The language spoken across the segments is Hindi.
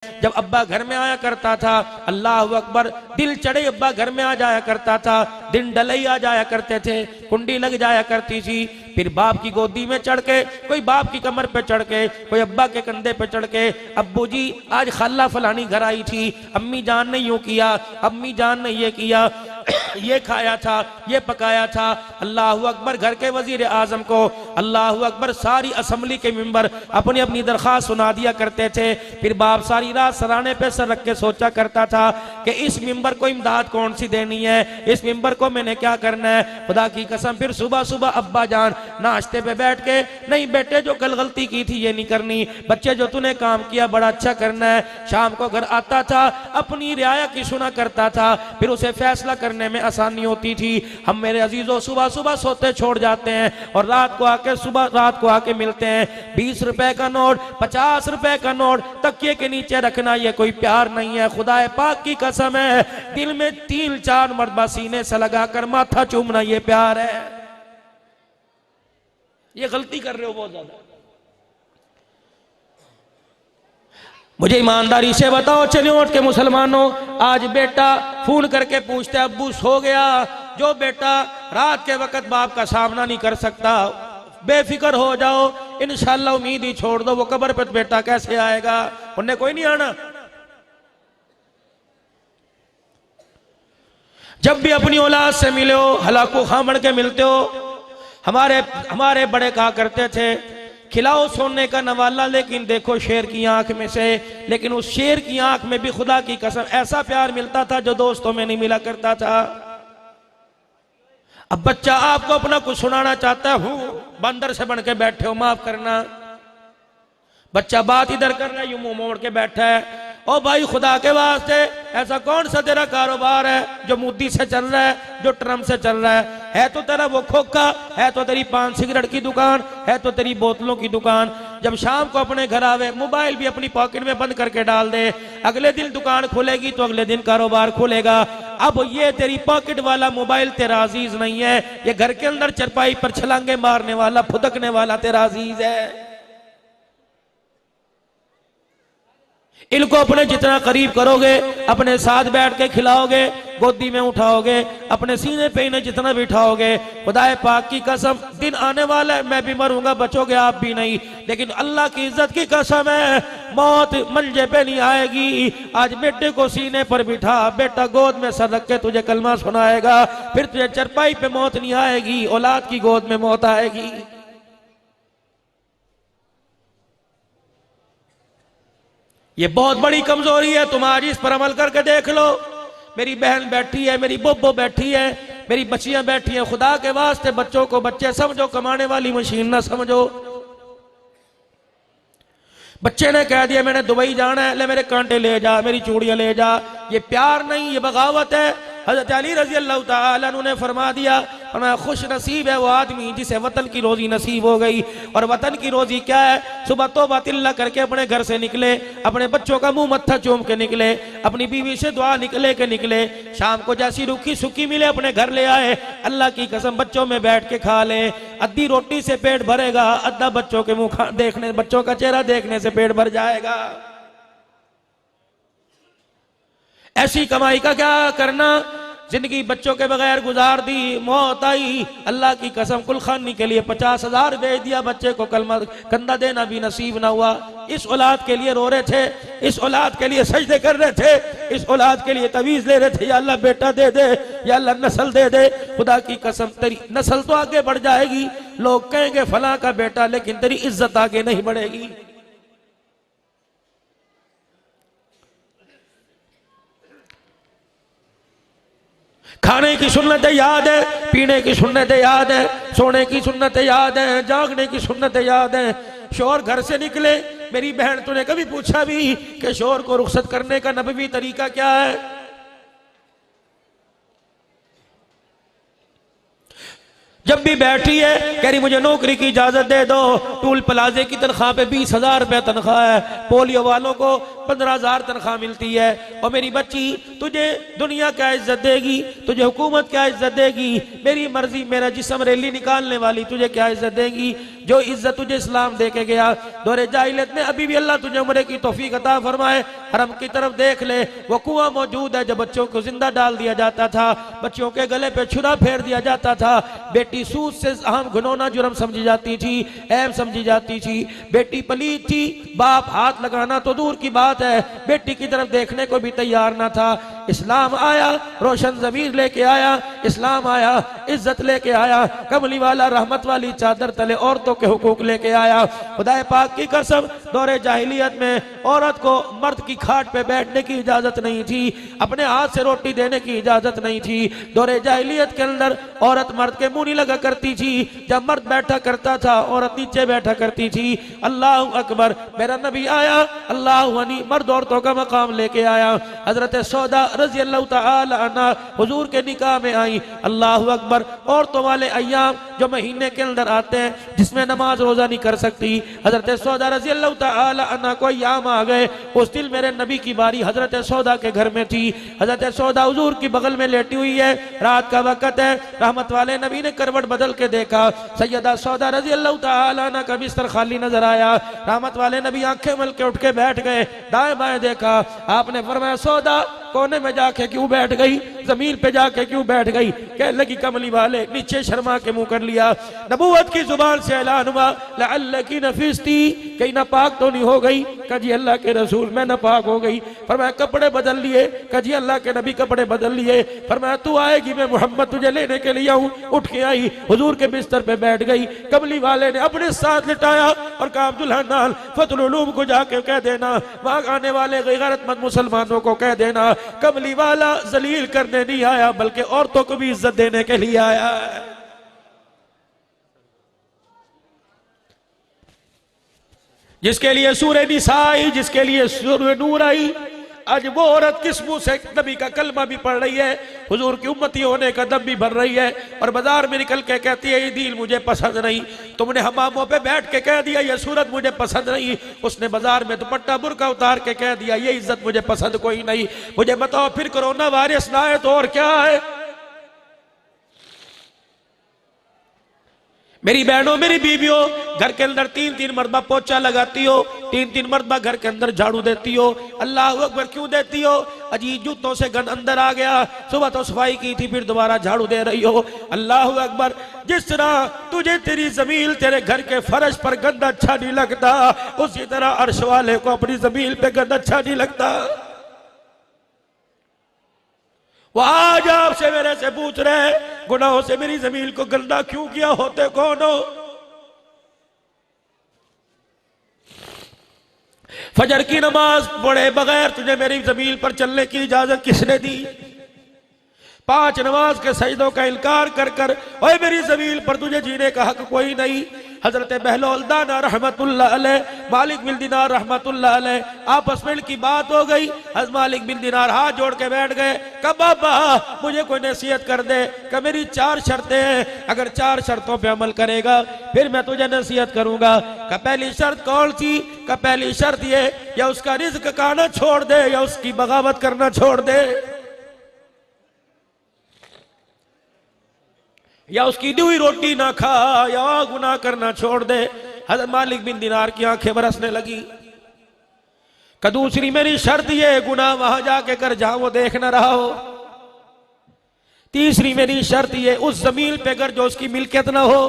जब अब्बा घर में आया करता था, अल्लाह अकबर, दिल चढ़े अब्बा घर में आ जाया करता था, दिन डलई आ जाया करते थे, कुंडी लग जाया करती थी। फिर बाप की गोदी में चढ़ के, कोई बाप की कमर पे चढ़ के, कोई अब्बा के कंधे पे चढ़ के, अब्बू जी आज खाला फलानी घर आई थी, अम्मी जान ने यूं किया, अम्मी जान ने ये किया, ये खाया था, ये पकाया था। अल्लाह अकबर, घर के वजीर आजम को अल्लाह अकबर सारी असम्बली के मेंबर अपनी अपनी दरख्वास्त सुना दिया करते थे। फिर बाप सारी रात सराहने पे सर रख के सोचा करता था कि इस मेंबर को इमदाद कौन सी देनी है, इस मेंबर को मैंने क्या करना है। खुदा की कसम फिर सुबह सुबह अब्बा जान नाश्ते पे बैठ के, नहीं बेटे जो कल गलती की थी ये नहीं करनी, बच्चे जो तूने काम किया बड़ा अच्छा करना है। शाम को घर आता था, अपनी रियाया की सुना करता था, फिर उसे फैसला करने में आसानी होती थी। हम मेरे अजीजों सुबह सुबह सोते छोड़ जाते हैं और रात को आके मिलते हैं। 20 रुपए का नोट, 50 रुपए का नोट तकिए के नीचे रखना ये कोई प्यार नहीं है। खुदा पाक की कसम है, दिल में 3-4 मरतबा सीने से लगाकर माथा चूमना ये प्यार है। ये गलती कर रहे हो बहुत ज्यादा। मुझे ईमानदारी से बताओ, चलिए उठ के मुसलमानों, आज बेटा फोन करके पूछते अब्बू सो गया। जो बेटा रात के वक्त बाप का सामना नहीं कर सकता, बेफिक्र हो जाओ, इंशाल्लाह उम्मीद ही छोड़ दो, वो कब्र पे बेटा कैसे आएगा, उन्हें कोई नहीं आना। जब भी अपनी औलाद से मिले हो, हलाकू खामड़ के मिलते हो। हमारे बड़े कहा करते थे, खिलाओ सोने का नवाला लेकिन देखो शेर की आंख में से। लेकिन उस शेर की आंख में भी खुदा की कसम ऐसा प्यार मिलता था जो दोस्तों में नहीं मिला करता था। अब बच्चा आपको अपना कुछ सुनाना चाहता हूं, बंदर से बन के बैठे हो, माफ करना। बच्चा बात इधर कर रहा है, यूं मुंह मोड़ के बैठा है। ओ भाई खुदा के वास्ते, ऐसा कौन सा तेरा कारोबार है जो मुद्दी से चल रहा है, जो ट्रम से चल रहा है तो तेरा वो खोखा, है तो तेरी पान सिगरेट की दुकान, है तो तेरी बोतलों की दुकान। जब शाम को अपने घर आवे, मोबाइल भी अपनी पॉकेट में बंद करके डाल दे, अगले दिन दुकान खुलेगी तो अगले दिन कारोबार खुलेगा। अब ये तेरी पॉकेट वाला मोबाइल तेरा अजीज नहीं है, ये घर के अंदर चरपाई पर छलांगे मारने वाला, फुदकने वाला तेरा अजीज है। इनको अपने जितना करीब करोगे, अपने साथ बैठ के खिलाओगे, गोदी में उठाओगे, अपने सीने पे इन्हें जितना बिठाओगे, खुदाए पाक की कसम दिन आने वाला है, मैं भी मरूंगा, बचोगे आप भी नहीं। लेकिन अल्लाह की इज्जत की कसम है, मौत मंजे पे नहीं आएगी। आज बेटे को सीने पर बिठा, बेटा गोद में सर रख के तुझे कलमा सुनाएगा, फिर तुझे चरपाई पे मौत नहीं आएगी, औलाद की गोद में मौत आएगी। ये बहुत बड़ी कमजोरी है तुम्हारी, इस पर अमल करके देख लो। मेरी बहन बैठी है, मेरी बोबो बैठी है, मेरी बच्चियां बैठी हैं। खुदा के वास्ते बच्चों को बच्चे समझो, कमाने वाली मशीन ना समझो। बच्चे ने कह दिया मैंने दुबई जाना है, ले मेरे कांटे ले जा, मेरी चूड़ियां ले जा। ये प्यार नहीं, ये बगावत है। हज़रत अली रज़ी अल्लाह तआला अन्हु ने फरमा दिया, फरमाया खुश नसीब है वो आदमी जिसे वतन की रोजी नसीब हो गई। और वतन की रोजी क्या है? सुबह तौबा तिल्ला करके अपने घर से निकले, अपने बच्चों का मुंह मत्था चूम के निकले, अपनी बीवी से दुआ निकले, शाम को जैसी रूखी सूखी मिले अपने घर ले आए। अल्लाह की कसम बच्चों में बैठ के खा ले। अद्धी रोटी से पेट भरेगा, अद्धा बच्चों के मुंह देखने, बच्चों का चेहरा देखने से पेट भर जाएगा। ऐसी कमाई का क्या करना, जिंदगी बच्चों के बगैर गुजार दी, मौत आई, अल्लाह की कसम कुलखानी के लिए 50,000 भेज दिया, बच्चे को कलमा कंधा देना भी नसीब ना हुआ। इस औलाद के लिए रो रहे थे, इस औलाद के लिए सजदे कर रहे थे, इस औलाद के लिए तवीज ले रहे थे, या अल्लाह बेटा दे दे, या अल्लाह नस्ल दे दे। खुदा की कसम तेरी नस्ल तो आगे बढ़ जाएगी, लोग कहेंगे फला का बेटा, लेकिन तेरी इज्जत आगे नहीं बढ़ेगी। खाने की सुन्नत याद है, पीने की सुन्नत याद है, सोने की सुन्नत याद है, जागने की सुन्नत याद है। शोर घर से निकले, मेरी बहन तूने कभी पूछा भी कि शोर को रुखसत करने का नबवी तरीका क्या है? जब भी बैठी है कह रही मुझे नौकरी की इजाजत दे दो, टूल प्लाजे की तनख्वाह पे 20,000 रुपया तनख्वाह है, पोलियो वालों को 15,000 तनख्वाह मिलती है। और मेरी बच्ची तुझे दुनिया क्या इज्जत देगी, तुझे हुकूमत क्या इज्जत देगी, मेरी मर्जी मेरा जिस्म रैली निकालने वाली तुझे क्या इज्जत देगी। जो इज्जत तुझे इस्लाम दे के गया, दौरे जाहिलियत में अभी भी अल्लाह तुझे उम्र की तौफीक अता फरमाए। हरम की तरफ देख ले, वो कुआं मौजूद है, जब बच्चों को जिंदा डाल दिया जाता था, बच्चों के गले पे छुरा फेर दिया जाता था। बेटी सूद से अहम घिनौना जुर्म समझी जाती थी, ऐब समझी जाती थी। बेटी पलीद थी, बाप हाथ लगाना तो दूर की बात है, बेटी की तरफ देखने को भी तैयार ना था। इस्लाम आया, रोशन ज़मीर लेके आया, इस्लाम आया, इज्जत लेके आया, कमली वाला रहमत वाली चादर तले औरतों के हुकूक लेके आया। खुदाए पाक की कसम, दौरे जाहिलियत में औरत को मर्द की खाट पे बैठने की इजाजत नहीं थी, अपने हाथ से रोटी देने की इजाजत नहीं थी। दौरे जाहिलियत के अंदर औरत मर्द के मुंह नहीं लगा करती थी, जब मर्द बैठा करता था औरत नीचे बैठा करती थी। अल्लाह अकबर, मेरा नबी आया, अल्लाह वनी मर्द औरतों का मकाम लेके आया। हजरत सौदा रज़ी अल्लाह तआला अन्हा हुजूर के निकाह में आई। अल्लाह अकबर, औरतों वाले अय्याम जो महीने के अंदर आते हैं, जिसमें नमाज रोजा नहीं कर सकती, हजरत सौदा रज़ी अल्लाह तआला अन्हा को अय्याम आ गए। उस दिन मेरे नबी की बारी हजरत सौदा के घर में थी। हजरत सौदा हुजूर की बगल में लेटी हुई है, रात का वक्त है। रहमत वाले नबी ने करवट बदल के देखा, सैयदा सौदा रज़ी अल्लाह तआला अन्हा का बिस्तर खाली नजर आया। रहमत वाले नबी आंखें मल के उठ के बैठ गए, दाएं बाएं देखा। आपने फरमाया, सौदा कोने में जाके क्यों बैठ गई, जमीन पे जाके क्यों बैठ गई? कहने लगी, कमली वाले नीचे शर्मा के मुंह कर लिया। नबूवत की जुबान से ऐलान हुआ, लअल्लकी नफिस्ती, कहीं नापाक तो नहीं हो गई? कजी अल्लाह के रसूल, मैं नापाक हो गई। फरमाया, कपड़े बदल लिए? कजी अल्लाह के नबी कपड़े बदल लिए। फरमाया, तू आएगी, मैं मोहम्मद तुझे लेने के लिए आऊं। उठ के आई, हुजूर के बिस्तर पे बैठ गई। कमली वाले ने अपने साथ लिटाया और कहा, अब्दुल्ला नाल फतुल उलूम को जाके कह देना, वहां आने वाले गैरतमंद मुसलमानों को कह देना, कमली वाला जलील करने नहीं आया, बल्कि औरतों को भी इज्जत देने के लिए आया है। जिसके लिए सूरह निसा आई, जिसके लिए सूरह नूर आई, आज वो औरत किस मुंह से नबी का कलमा भी पढ़ रही है, हुजूर की उम्मती होने का दम भी भर रही है, और बाजार में निकल के कहती है, ये दीन मुझे पसंद नहीं। तुमने हमामों पे बैठ के कह दिया, ये सूरत मुझे पसंद नहीं। उसने बाजार में दुपट्टा बुर्का उतार के कह दिया, ये इज्जत मुझे पसंद कोई नहीं। मुझे बताओ, फिर कोरोना वायरस ना आए तो और क्या है? मेरी बहनों, मेरी बीवियों, घर के अंदर 3-3 मरतबा पोछा लगाती हो, 3-3 मरतबा घर के अंदर झाड़ू देती हो। अल्लाह अकबर, क्यों देती हो? अजीब जूतों से गंद अंदर आ गया, सुबह तो सफाई की थी, फिर दोबारा झाड़ू दे रही हो। अल्लाह अकबर, जिस तरह तुझे तेरी जमीन, तेरे घर के फर्श पर गंद अच्छा नहीं लगता, उसी तरह अर्श वाले को अपनी जमीन पे गंद अच्छा नहीं लगता। वो आज आपसे मेरे से पूछ रहे, गुनाहों से मेरी जमीन को गंदा क्यों किया? होते कौन हो? फजर की नमाज पढ़े बगैर तुझे मेरी जमीन पर चलने की इजाजत किसने दी? 5 नमाज के सजदों का इनकार कर कर, ओए मेरी जमीन पर तुझे जीने का हक कोई नहीं। हजरत बहलोल दाना रहमतुल्लाह अलैह, मालिक बिन दिनार रहमतुल्लाह अलैह, आपस में की बात हो गई। हज़रत मालिक बिन दिनार हाथ जोड़ के बैठ गए, कहा बाबा मुझे कोई नसीहत कर दे। कहा मेरी 4 शर्तें हैं, अगर 4 शर्तों पे अमल करेगा फिर मैं तुझे नसीहत करूंगा। कहा पहली शर्त कौन सी? कहा पहली शर्त ये, या उसका रिज़्क खाना छोड़ दे या उसकी बगावत करना छोड़ दे, या उसकी दी हुई रोटी ना खा, या गुनाह करना छोड़ दे। हज़रत मालिक बिन दिनार की आंखें बरसने लगी। का दूसरी मेरी शर्त ये, गुनाह वहां जाके कर जहां वो देख न रहा हो। तीसरी मेरी शर्त ये, उस जमीन पे कर जो उसकी मिल्कियत ना हो।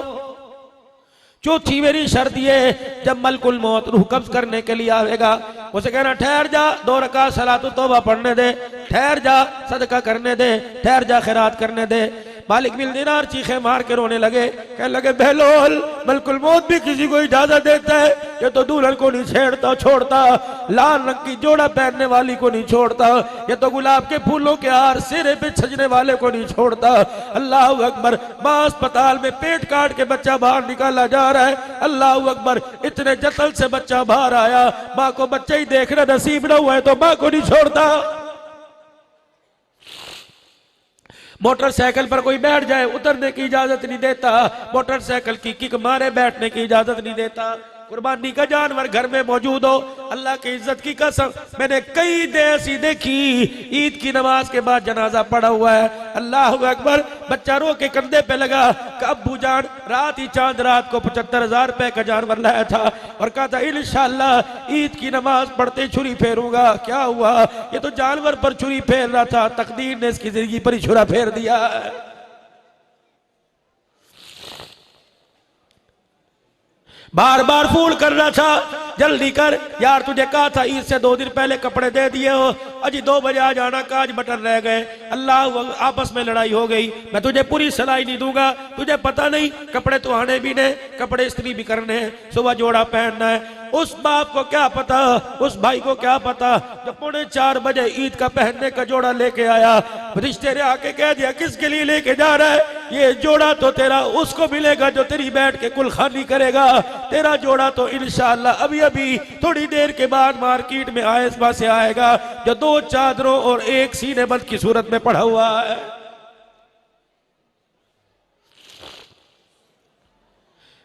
चौथी मेरी शर्त ये, जब मलकुल मौत रूह कब्ज करने के लिए आएगा, उसे कहना ठहर जा, 2 रकात सलातो तौबा पढ़ने दे, ठहर जा सदका करने दे, ठहर जा खैरात करने दे। मालिक बिन दिनार चीखे मार के रोने लगे, कहने लगे बहलोल, मलकुल मौत भी किसी को इजाजत देता है, ये तो दुल्हन को नहीं छेड़ता छोड़ता, लाल रंग की जोड़ा पहनने वाली को नहीं छोड़ता, ये तो गुलाब के फूलों के हार सिरे पे सजने वाले को नहीं छोड़ता। अल्लाह अकबर, मां अस्पताल में पेट काट के बच्चा बाहर निकाला जा रहा है। अल्लाह अकबर, इतने जतन से बच्चा बाहर आया, माँ को बच्चा ही देखना नसीब न हुआ है तो माँ को नहीं छोड़ता। मोटरसाइकिल पर कोई बैठ जाए उतरने की इजाजत नहीं देता, मोटरसाइकिल की किक मारे बैठने की इजाजत नहीं देता। कुर्बानी का जानवर घर में मौजूद हो, अल्लाह की इज्जत की कसम मैंने कई देर ऐसी देखी, ईद की नमाज के बाद जनाजा पड़ा हुआ है, अल्लाह अकबर, बच्चा रो के कंधे पे लगा, अब्बू जान रात ही चांद रात को 75,000 रुपए का जानवर लाया था और कहा था इंशाअल्लाह ईद की नमाज पढ़ते छुरी फेरूंगा। क्या हुआ, ये तो जानवर पर छुरी फेर रहा था, तकदीर ने इसकी जिंदगी पर ही छुरा फेर दिया। बार बार फूल कर रहा था, जल्दी कर यार, तुझे कहा था ईद से 2 दिन पहले कपड़े दे दिए हो, अजी 2 बजे आ जाना, काज बटन रह गए, अल्लाह आपस में लड़ाई हो गई, मैं तुझे पूरी सलाई नहीं दूंगा, तुझे पता नहीं कपड़े तो आने भी ने, कपड़े इस्त्री भी करने हैं, सुबह जोड़ा पहनना है। उस बाप को क्या पता, उस भाई को क्या पता, जब 3:45 बजे ईद का पहनने का जोड़ा लेके आया, रिश्ते ने आके कह दिया किसके लिए लेके जा रहा है, ये जोड़ा तो तेरा उसको मिलेगा जो तेरी बैठ के कुलखानी करेगा, तेरा जोड़ा तो इंशाअल्लाह अभी अभी थोड़ी देर के बाद मार्केट में आसपास से आएगा, जो 2 चादरों और 1 सीने बंद की सूरत में पड़ा हुआ है।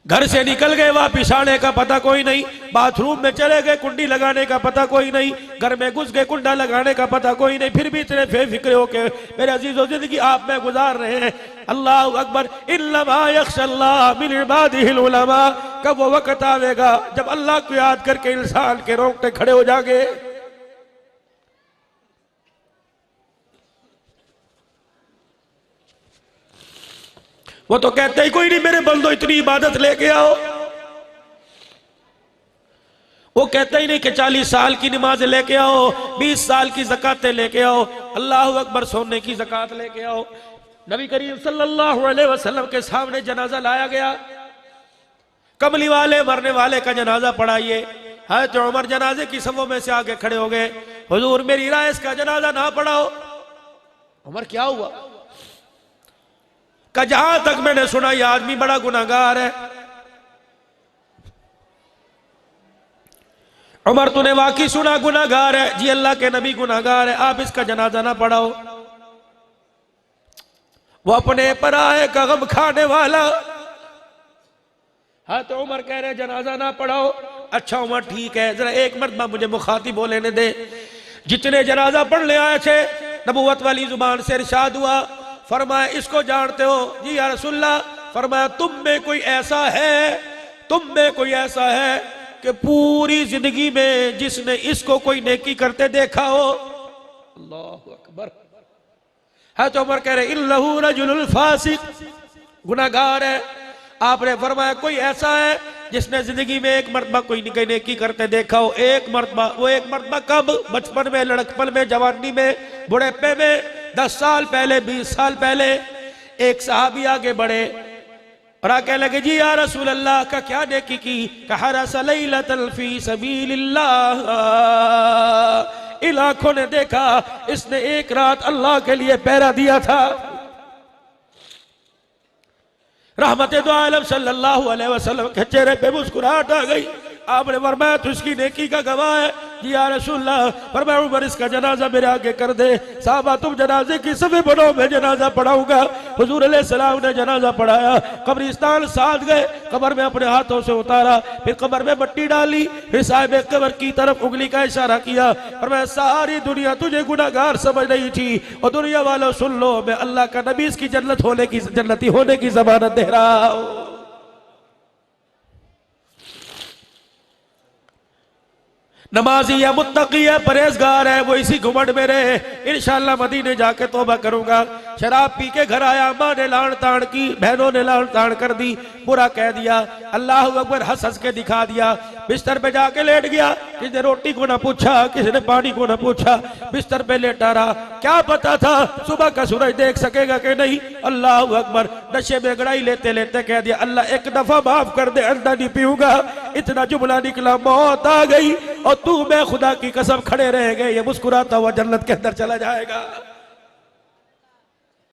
घर से निकल गए, वापिस आने का पता कोई नहीं, बाथरूम में चले गए, कुंडी लगाने का पता कोई नहीं, घर में घुस गए, कुंडा लगाने का पता कोई नहीं, फिर भी इतने बेफिक्र होके मेरे अजीजों जिंदगी आप में गुजार रहे हैं। अल्लाह अकबर, इन्नमा यख्शल्लाह मिन इबादिहिल उलमा, कब वो वक्त आवेगा जब अल्लाह को याद करके इंसान के रोंगटे खड़े हो जाएंगे। वो तो कहते ही कोई नहीं मेरे बंदो इतनी इबादत लेके आओ, वो कहते ही नहीं कि 40 साल की नमाज लेके आओ, 20 साल की ज़कातें लेके आओ, अल्लाह अकबर सोने की ज़कात लेके आओ। नबी करीम सल्लल्लाहु अलैहि वसल्लम के सामने जनाजा लाया गया, कमली वाले मरने वाले का जनाजा पढ़ाइए, है तो उमर जनाजे की सबों में से आगे खड़े हो गए, हुजूर मेरी राय इसका जनाजा ना पढ़ाओ। उमर क्या हुआ, का जहां तक मैंने सुना यह आदमी बड़ा गुनाहगार है। उमर तूने वाकई सुना गुनाहगार है? जी अल्लाह के नबी गुनाहगार है, आप इसका जनाजा ना पढ़ाओ। वो अपने पराये का गम खाने वाला, हाँ तो उमर कह रहे जनाजा ना पढ़ाओ। अच्छा उमर ठीक है, जरा एक मर्तबा मुझे मुखातिब हो लेने दे। जितने जनाजा पढ़ने आए थे नबूवत वाली जुबान से इरशाद हुआ, फरमाया इसको जानते हो? जी या रसूलल्लाह। फरमाया तुम में कोई ऐसा है, तुम में कोई ऐसा है कि पूरी जिंदगी में जिसने इसको कोई नेकी करते देखा हो? अल्लाह अकबर। है तो उमर कह रहे इन्नहु रजुलुल फासिक, गुनाहगार है। आपने फरमाया कोई ऐसा है जिसने जिंदगी में एक मर्तबा कोई नेकी करते देखा हो? एक मर्तबा। वो एक मर्तबा कब? बचपन में, लड़कपन में, जवानी में, बुढ़ेपे में, 10 साल पहले, 20 साल पहले। एक सहाबी आगे बढ़े और आके लगे जी या रसूल अल्लाह का क्या नेकी की? कहा रसलैलतल फी सबीलिल्लाह, इन आंखों ने देखा इसने एक रात अल्लाह के लिए पहरा दिया था। रहमत दो आलम सल्लल्लाहु अलैहि वसल्लम के चेहरे पे मुस्कुराहट आ गई। आपने फरमाया तो इसकी नेकी का गवाह है? जी या रसूलल्लाह। फरमाया उमर इसका जनाजा मेरे आगे कर दे। साहबा तुम जनाजे की सफे बनो, मैं जनाजा पढ़ाऊंगा। हुजूर अलैहिस्सलाम ने जनाजा पढ़ाया, कब्रिस्तान साथ गए, कब्र में अपने हाथों से उतारा, फिर कब्र में मट्टी डाली, फिर साहिब कब्र की तरफ उंगली का इशारा किया। फरमाया सारी दुनिया तुझे गुनाहगार समझ रही थी और दुनिया वालों सुन लो, मैं अल्लाह का नबी इसकी जन्नती होने की जमानत दे रहा हूं। नमाजी है, मुत्तकी है, परहेजगार है, वो इसी घुमंड में रहे। इंशाअल्लाह मदीने जाके तौबा करूंगा। शराब पी के घर आया, माँ ने लान तान की, बहनों ने लान तान कर दी, बुरा कह दिया, अल्लाह अकबर हंस हंस के दिखा दिया। बिस्तर पे जाके लेट गया, किसी ने रोटी को ना पूछा, किसी ने पानी को ना पूछा, बिस्तर पे लेटा रहा। क्या पता था सुबह का सूरज देख सकेगा कि नहीं? अल्लाह अकबर। नशे में गड़ाई लेते लेते कह दिया अल्लाह एक दफा माफ कर दे, अंडा नहीं पीऊंगा। इतना जुमला निकला, मौत आ गई और तू मैं खुदा की कसम खड़े रह गए। ये मुस्कुराता हुआ जन्नत के अंदर चला जाएगा।